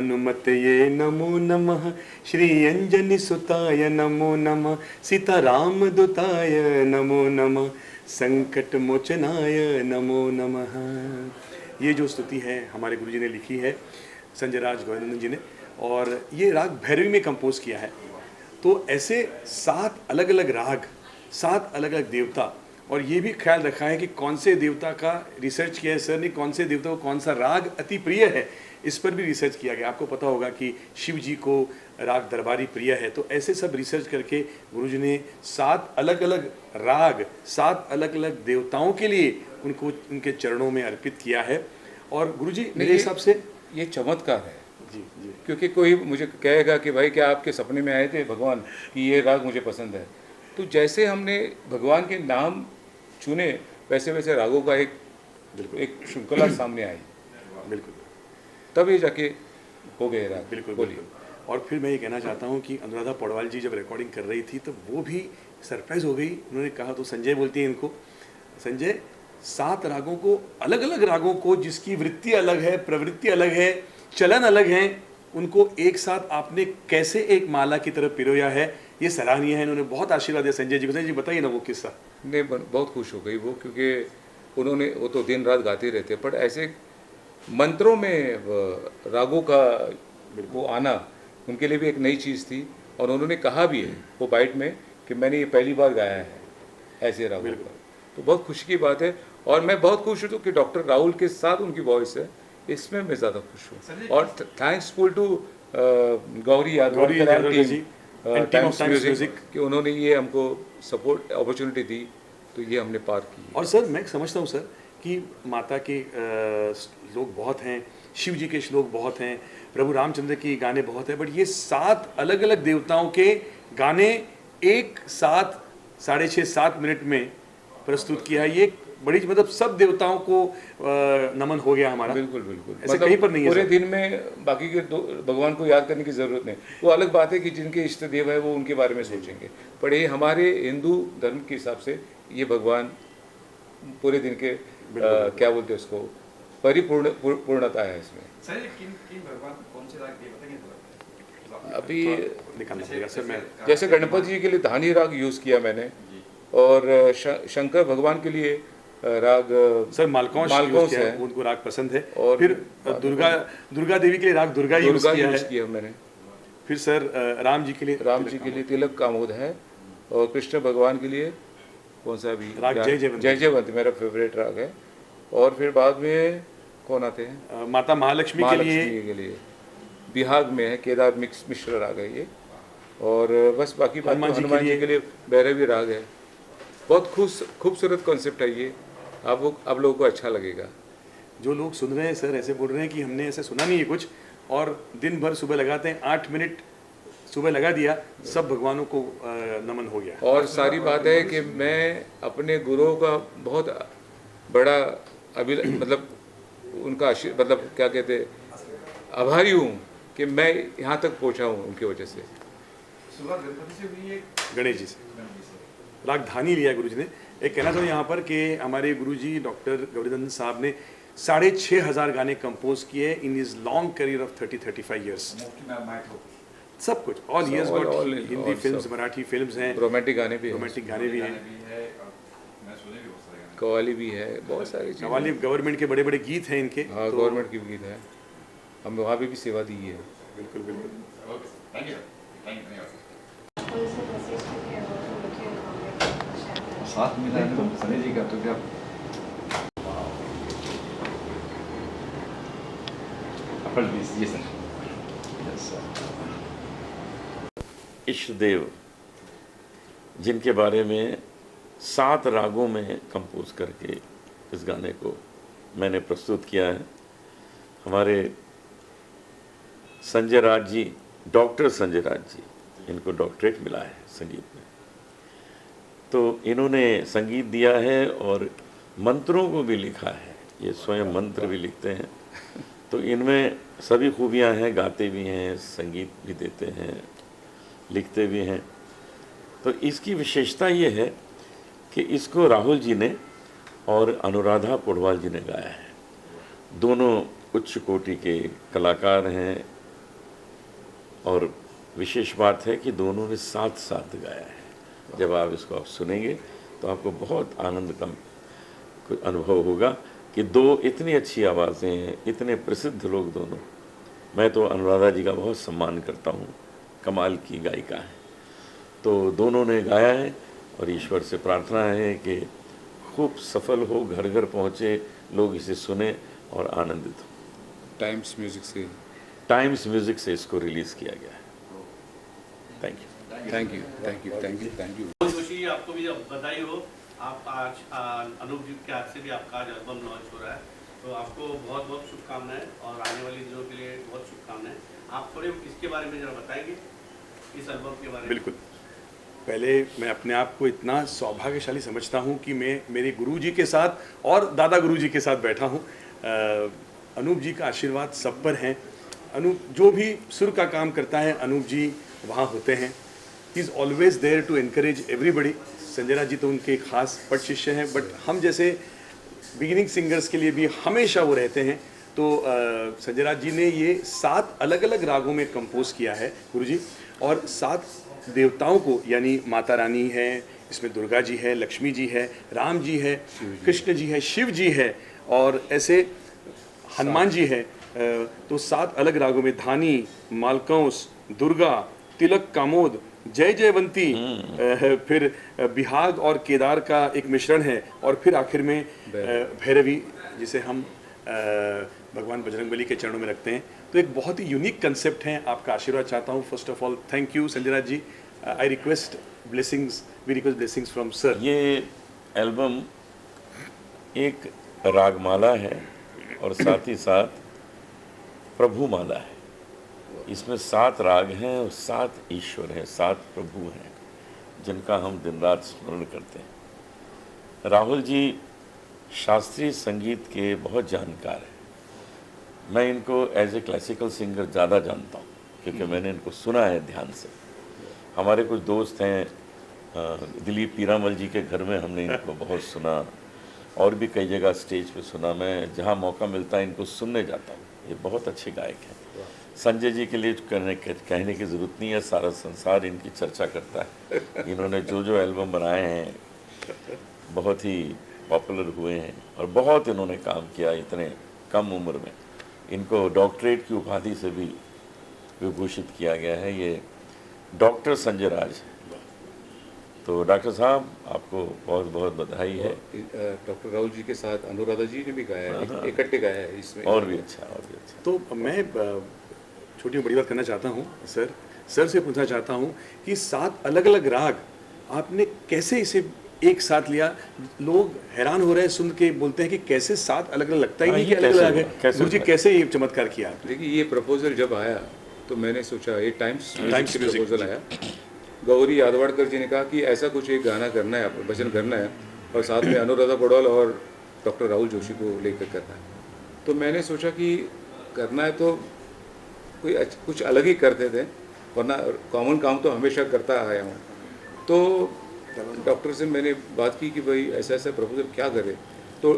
हनुमतये नमो नमः, श्री अंजनी सुताय नमो नमः, सीताराम दूताय नमो नमः, संकट मोचनाय नमो नमः। ये जो स्तुति है हमारे गुरुजी ने लिखी है, संजय राज गोविंदन जी ने, और ये राग भैरवी में कंपोज किया है। तो ऐसे 7 अलग अलग राग, 7 अलग अलग देवता, और ये भी ख्याल रखा है कि कौन से देवता का रिसर्च किया है सर ने, कौन से देवता को कौन सा राग अति प्रिय है, इस पर भी रिसर्च किया गया। आपको पता होगा कि शिव जी को राग दरबारी प्रिय है, तो ऐसे सब रिसर्च करके गुरुजी ने 7 अलग अलग राग 7 अलग अलग देवताओं के लिए उनको उनके चरणों में अर्पित किया है। और गुरुजी मेरे हिसाब से ये चमत्कार है जी जी, क्योंकि कोई मुझे कहेगा कि भाई क्या आपके सपने में आए थे भगवान कि ये राग मुझे पसंद है, तो जैसे हमने भगवान के नाम चुने वैसे वैसे रागों का एक श्रृंखला सामने आई, बिल्कुल तब ये जाके हो गए राग। बिल्कुल बोलिए। बिल्कुल। और फिर मैं ये कहना चाहता हूँ कि अनुराधा पौडवाल जी जब रिकॉर्डिंग कर रही थी तो वो भी सरप्राइज हो गई। उन्होंने कहा, तो संजय बोलती है इनको, संजय 7 रागों को, अलग अलग रागों को जिसकी वृत्ति अलग है, प्रवृत्ति अलग है, चलन अलग है, उनको एक साथ आपने कैसे एक माला की तरफ पिरोया है, ये सराहनीय है। इन्होंने बहुत आशीर्वाद दिया संजय जी को। संजय जी बताइए ना वो किस्सा। नहीं, बहुत खुश हो गई वो, क्योंकि वो तो दिन रात गाते रहते, पर ऐसे मंत्रों में रागों का वो आना उनके लिए भी एक नई चीज़ थी। और उन्होंने कहा भी है वो बाइट में कि मैंने ये पहली बार गाया है ऐसे रागों का, तो बहुत खुशी की बात है। और मैं बहुत खुश हूँ कि डॉक्टर राहुल के साथ उनकी वॉइस है, इसमें मैं ज़्यादा खुश हूँ। और thankful to Gauri Yadav ji, Times Music, कि उन्होंने ये हमको सपोर्ट अपॉर्चुनिटी दी, तो ये हमने पार की। और सर मैं समझता हूँ सर कि माता के श्लोक बहुत हैं, शिव जी के श्लोक बहुत हैं, प्रभु रामचंद्र के गाने बहुत हैं, बट ये 7 अलग अलग देवताओं के गाने एक साथ 6.5-7 मिनट में प्रस्तुत किया है। ये बड़ी, मतलब सब देवताओं को नमन हो गया हमारा। बिल्कुल बिल्कुल, ऐसे कहीं पर नहीं है पूरे दिन में बाकी के भगवान को याद करने की जरूरत नहीं। वो अलग बात है कि जिनके इष्ट देव है वो उनके बारे में सोचेंगे, पर ये हमारे हिंदू धर्म के हिसाब से ये भगवान पूरे दिन के क्या बोलते हैं उसको, पूर्णता है इसमें। अभी निकालना पड़ेगा सर। मैं जैसे गणपति जी के लिए धानी राग यूज़ किया मैंने, और शंकर भगवान के लिए राग सर मालकौंस है, उनको राग पसंद है। और फिर दुर्गा देवी के लिए राग दुर्गा यूज किया मैंने। फिर सर राम जी के लिए तिलक कामोद है, और कृष्ण भगवान के लिए कौन सा भी राग जय जयवंत मेरा फेवरेट राग है। और फिर बाद में कौन आते हैं, माता महालक्ष्मी के लिए बिहाग में है केदार मिश्र राग है ये। और बस बाकी हनुमान जी के लिए भैरवी राग है। बहुत खूबसूरत कॉन्सेप्ट है ये, आप लोगों को अच्छा लगेगा। जो लोग सुन रहे हैं सर ऐसे बोल रहे हैं कि हमने ऐसे सुना नहीं है कुछ, और दिन भर सुबह लगाते हैं, 8 मिनट सुबह लगा दिया, सब भगवानों को नमन हो गया। और सारी बात है कि मैं अपने गुरुओं का बहुत बड़ा मतलब उनका मतलब क्या कहते हैं, आभारी हूँ कि मैं यहाँ तक पहुँचा हूँ उनकी वजह से। गणेश जी से राग धानी लिया गुरुजी ने। एक कहना चाहूँ यहाँ पर कि हमारे गुरुजी डॉक्टर गौरीनंदन साहब ने 6,500 गाने कंपोज किए in his long career of 30-35 years. सब कुछ all years got, Hindi films, Marathi films हैं, रोमांटिक गाने भी हैं, कव्वाली भी है, बहुत सारी चीज़ें। कव्वाली गवर्नमेंट के बड़े बड़े गीत हैं इनके। हाँ, गवर्नमेंट के गीत है, हम वहाँ पे भी सेवा दी है। बिल्कुल बिल्कुल। साथ मिला है सनी जी का, तो क्या जी सर। इष्ट देव जिनके बारे में 7 रागों में कंपोज करके इस गाने को मैंने प्रस्तुत किया है, हमारे संजय राज जी, डॉक्टर संजय राज जी, इनको डॉक्टरेट मिला है संगीत में, तो इन्होंने संगीत दिया है और मंत्रों को भी लिखा है। ये स्वयं मंत्र भी लिखते हैं, तो इनमें सभी खूबियां हैं, गाते भी हैं, संगीत भी देते हैं, लिखते भी हैं। तो इसकी विशेषता ये है कि इसको राहुल जी ने और अनुराधा पौडवाल जी ने गाया है। दोनों उच्च कोटि के कलाकार हैं, और विशेष बात है कि दोनों ने साथ साथ गाया है। जब आप इसको आप सुनेंगे तो आपको बहुत आनंद का कुछ अनुभव होगा कि दो इतनी अच्छी आवाज़ें हैं, इतने प्रसिद्ध लोग दोनों। मैं तो अनुराधा जी का बहुत सम्मान करता हूँ, कमाल की गायिका है। तो दोनों ने गाया है और ईश्वर से प्रार्थना है कि खूब सफल हो, घर घर पहुँचे, लोग इसे सुने और आनंदित हो। टाइम्स म्यूजिक से टाइम्स म्यूजिक से इसको रिलीज़ किया गया है। Thank you. Thank you thank you thank you thank you. बहुत खुशी है, आपको भी बधाई हो। आप आज अनूप जी के हाथ से भी आपका आज एल्बम लॉन्च हो रहा है, तो आपको बहुत बहुत शुभकामनाएं और आने वाले दिनों के लिए बहुत शुभकामनाएं। आप थोड़े इसके बारे में जरा बताएंगे, इस एल्बम के बारे में। बिल्कुल। पहले मैं अपने आप को इतना सौभाग्यशाली समझता हूँ कि मैं मेरे गुरुजी के साथ और दादा गुरुजी के साथ बैठा हूँ। अनूप जी का आशीर्वाद सब पर है। अनूप जो भी सुर का काम करता है, अनूप जी वहाँ होते हैं। He is always there to encourage everybody. Sanjay Raj ji तो उनके खास पट शिष्य हैं, बट हम जैसे बिगिनिंग सिंगर्स के लिए भी हमेशा वो रहते हैं। तो संजय राज जी ने ये 7 अलग अलग रागों में कंपोज किया है गुरुजी, और 7 देवताओं को, यानी माता रानी है, इसमें दुर्गा जी है, लक्ष्मी जी है, राम जी है, कृष्ण जी है, शिव जी है, और ऐसे हनुमान जी है। तो 7 अलग रागों में धानी, मालकंस, दुर्गा, तिलक, कामोद, जय जयवंती, फिर बिहाग और केदार का एक मिश्रण है, और फिर आखिर में भैरवी, जिसे हम भगवान बजरंगबली के चरणों में रखते हैं। तो एक बहुत ही यूनिक कंसेप्ट है। आपका आशीर्वाद चाहता हूँ। First of all thank you Sanjay Raj ji. I request blessings, we request blessings from sir. ये एल्बम एक रागमाला है और साथ ही साथ प्रभु माला है। इसमें 7 राग हैं और 7 ईश्वर हैं, 7 प्रभु हैं जिनका हम दिन रात स्मरण करते हैं। राहुल जी शास्त्रीय संगीत के बहुत जानकार हैं। मैं इनको एज ए क्लासिकल सिंगर ज़्यादा जानता हूँ क्योंकि मैंने इनको सुना है ध्यान से। हमारे कुछ दोस्त हैं, दिलीप पीरामल जी के घर में हमने इनको बहुत सुना, और भी कई जगह स्टेज पे सुना। मैं जहाँ मौका मिलता है इनको सुनने जाता हूँ। ये बहुत अच्छे गायक हैं। संजय जी के लिए कहने की ज़रूरत नहीं है, सारा संसार इनकी चर्चा करता है। इन्होंने जो एल्बम बनाए हैं बहुत ही पॉपुलर हुए हैं और बहुत इन्होंने काम किया इतने कम उम्र में। इनको डॉक्टरेट की उपाधि से भी विभूषित किया गया है। ये डॉक्टर संजय राज है। तो डॉक्टर साहब आपको बहुत बहुत बधाई है। डॉक्टर राहुल जी के साथ अनुराधा जी ने भी गाया है, इकट्ठे गाया है इसमें। और भी अच्छा, और भी अच्छा। तो मैं छोटी बड़ी बात करना चाहता हूँ सर से पूछना चाहता हूँ कि 7 अलग अलग राग आपने कैसे इसे एक साथ लिया? लोग हैरान हो रहे हैं सुन के, बोलते हैं कि कैसे 7 अलग अलग, लगता ही नहीं कि अलग अलग है। गुरुजी कैसे ये चमत्कार किया? देखिए, ये प्रपोजल जब आया तो मैंने सोचा, ये टाइम्स टाइम्स से म्यूजिक प्रपोजल आया। गौरी यादवाड़कर जी ने कहा कि ऐसा कुछ एक गाना करना है, भजन करना है, और साथ में अनुराधा पौडवाल और डॉक्टर राहुल जोशी को लेकर करना है। तो मैंने सोचा कि करना है तो कोई कुछ अलग ही करते थे, वरना कॉमन काम तो हमेशा करता आया हूँ। तो डॉक्टर से मैंने बात की कि भाई ऐसा ऐसा प्रपोजल क्या करें। तो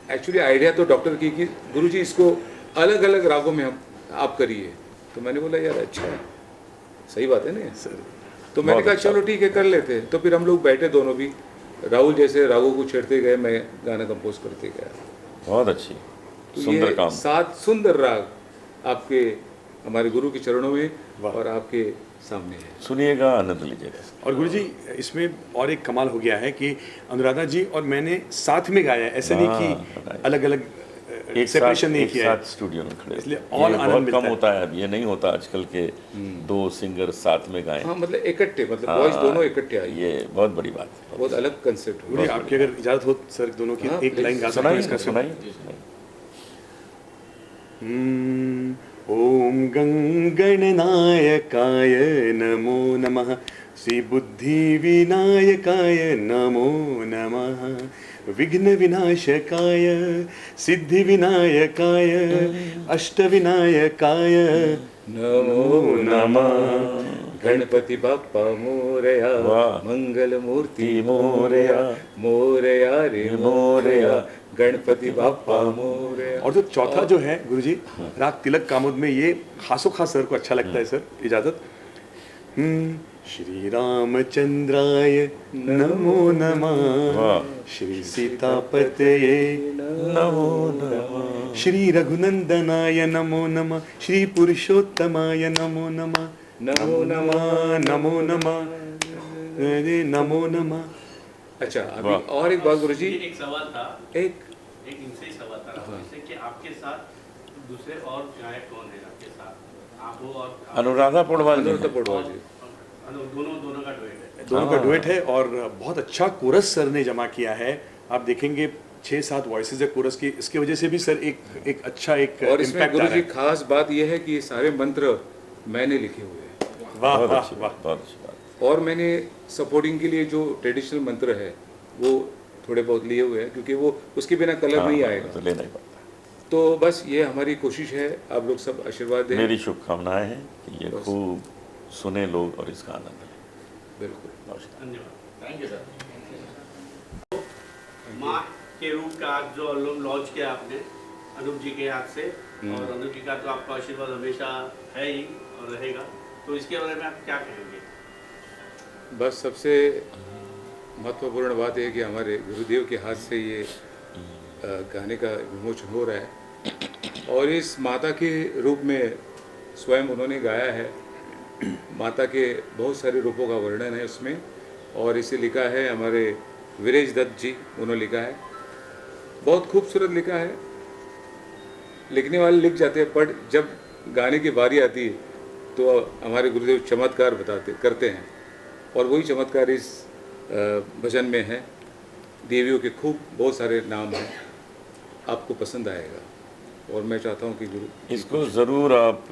एक्चुअली आइडिया तो डॉक्टर की कि गुरुजी इसको अलग अलग रागों में आप करिए। तो मैंने बोला यार अच्छा है, सही बात है ना सर। तो मैंने कहा चलो ठीक है कर लेते हैं। तो फिर हम लोग बैठे दोनों भी, राहुल जैसे रागों को छेड़ते गए, मैं गाना कंपोज करते गया। बहुत अच्छी, तो सुंदर काम। 7 सुंदर राग आपके, हमारे गुरु के चरणों में और आपके सामने है। सुनिएगा, आनंद लीजिएगा। और गुरुजी इसमें और एक कमाल हो गया है कि अनुराधा जी और मैंने साथ में गाया है, ऐसे नहीं कि अलग अलग सेपरेशन नहीं किया है, स्टूडियो में खड़े, इसलिए और आनंद बहुत मिलता कम होता है। अब ये नहीं होता आजकल के 2 सिंगर साथ में गाएं। हाँ, मतलब इकट्ठे, मतलब वॉइस दोनों इकट्ठे आई। ये बहुत बड़ी बात है, बहुत अलग कंसेप्ट है। गुरुजी आपकी अगर इजाजत हो सर, दोनों की हाँ, एक लाइन गा सकते हैं इसका? सुनाइए। ओम गणनायकाय नमो नमः, श्री बुद्धि विनायकाय नमो नमः, विघ्न विनाशकाय सिद्धि विनायकाय अष्ट विनायकाय नमो नमः। गणपति बाप्पा मोरया, वाह। मंगल मूर्ति मोरया, मोरया रे मोरया, गणपति बाप्पा मोरया। और जो चौथा जो है गुरुजी, राग तिलक कामोद में, ये खासो खास सर को अच्छा लगता है सर, इजाजत। श्री रामचंद्राय नमो नमः, श्री सीतापतये नमो नमः, श्री रघुनंदनाय नमो नमः, श्री पुरुषोत्तमाय नमो नमः, नमो नमः, नमो नमः, नमो नमः। अच्छा, अभी और एक बात गुरुजी, एक सवाल था, एक इनसे ही सवाल था इससे कि आपके साथ दूसरे और गायक कौन है आपके साथ? आप हो और अनुराधा पौडवाल जी अनुराधा हैं। पौडवाल जी। दोनों का डुएट है। दोनों का डुएट है और बहुत अच्छा कोरस सर ने जमा किया है। आप देखेंगे 6-7 वॉइसेस है कोरस की, इसकी वजह से भी सर एक अच्छा एक और इसमें impact आ रहा गुरुजी है। खास बात यह है कि ये सारे मंत्र मैंने लिखे हुए हैं, वाह बहुत वाह अच्छी वाह। बात, बहुत अच्छी बात। और मैंने सपोर्टिंग के लिए जो ट्रेडिशनल मंत्र है वो थोड़े बहुत लिए हुए हैं, क्योंकि वो उसके बिना कलर नहीं हाँ, आएगा। तो लेना ही पड़ता तो बस ये हमारी कोशिश है, आप लोग सब आशीर्वाद है। दें। मेरी शुभकामनाएं हैं कि ये खूब सुने लोग और इसका आनंद लें। बिल्कुल। नमस्कार। धन्यवाद, थैंक यू सर। माँ के रूप का आज जो एल्बम लॉन्च किया आपने अनूप जी के हाथ से, और अनूप जी का तो आपका आशीर्वाद हमेशा है ही और रहेगा, तो इसके बारे में आप क्या कहेंगे? बस सबसे महत्वपूर्ण बात है कि हमारे गुरुदेव के हाथ से ये गाने का विमोचन हो रहा है, और इस माता के रूप में स्वयं उन्होंने गाया है। माता के बहुत सारे रूपों का वर्णन है उसमें, और इसे लिखा है हमारे वीरेश दत्त जी, उन्होंने लिखा है। बहुत खूबसूरत लिखा है, लिखने वाले लिख जाते हैं, बट जब गाने की बारी आती है तो हमारे गुरुदेव चमत्कार करते हैं, और वही चमत्कार इस भजन में है। देवियों के खूब बहुत सारे नाम हैं, आपको पसंद आएगा, और मैं चाहता हूँ कि गुरु इसको ज़रूर आप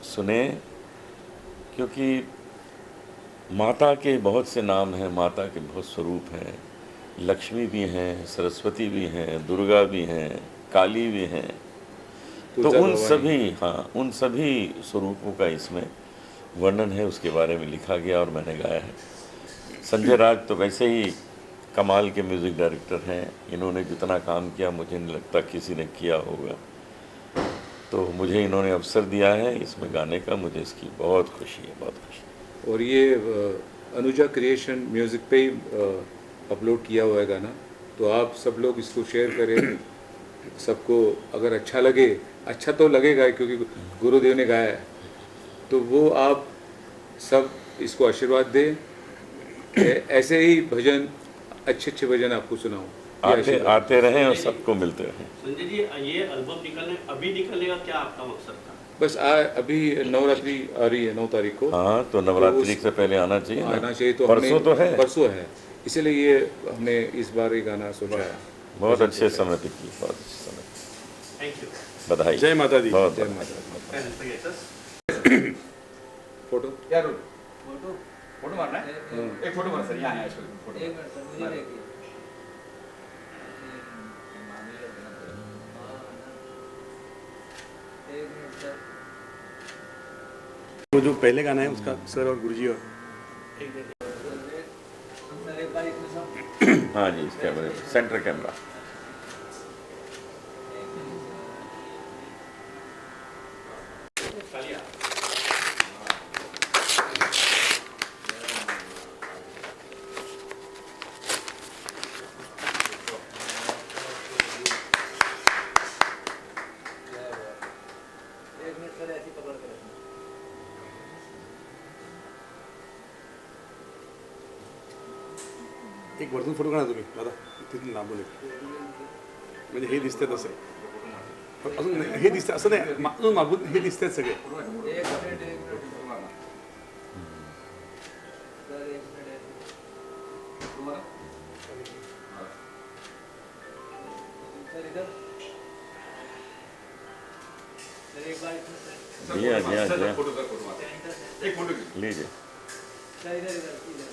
सुने, क्योंकि माता के बहुत से नाम हैं, माता के बहुत स्वरूप हैं। लक्ष्मी भी हैं, सरस्वती भी हैं, दुर्गा भी हैं, काली भी हैं। तो तुलजा उन भवानी। सभी, हाँ, उन सभी स्वरूपों का इसमें वर्णन है, उसके बारे में लिखा गया और मैंने गाया है। संजय राज तो वैसे ही कमाल के म्यूज़िक डायरेक्टर हैं। इन्होंने जितना काम किया मुझे नहीं लगता किसी ने किया होगा। तो मुझे इन्होंने अवसर दिया है इसमें गाने का, मुझे इसकी बहुत खुशी है, बहुत खुशी है। और ये अनुजा क्रिएशन म्यूज़िक पे ही अपलोड किया हुआ है गाना, तो आप सब लोग इसको शेयर करें। सबको अगर अच्छा लगे, अच्छा तो लगेगा क्योंकि गुरुदेव ने गाया है, तो वो आप सब इसको आशीर्वाद दें। ऐसे ही भजन, अच्छे अच्छे भजन आपको सुनाऊं। ये आते आशीर्वाद। आते रहें और सबको मिलते रहें। संजय जी, ये एल्बम अभी निकलने का क्या आपका मकसद था? बस अभी नवरात्रि आ रही है 9 तारीख को, हाँ, तो नवरात्रि से पहले आना चाहिए ना। आना चाहिए। तो परसों तो है, परसों है, इसलिए ये हमने इस बार ये गाना सोचा है। बहुत अच्छे समय पे की, बहुत अच्छे समय पे। Thank you. बधाई। जय माता दी। बहुत जय बधाई। माता दी। Thank you sir. फोटो यार फोटो मारना है, एक फोटो मार सर, यहाँ आया फोटो। एक मिनट सर, मुझे देखिए। एक मिनट सर। वो जो पहले गाना है उसका सर और गुरुजी और सर एक बार इसमें सब हाँ जी, इस कैमरे, सेंटर कैमरा। एक मिनट सर, ऐसी पकड़ के रखना। एक वरतून फोटो काढा तुम्ही दादा, तिथून लांबून एक. म्हणजे हे दिसते तसं अजून हे दिसतं असं नाही, अजून मागून हे दिसतात सगळे. एक मिनट सर, एक मिनट सर, इधर सर, एक बार इसमें सर, जी हाँ, जी हाँ, जी हाँ। फोटो मार, एक फोटो लीजिए। सर इधर इधर इधर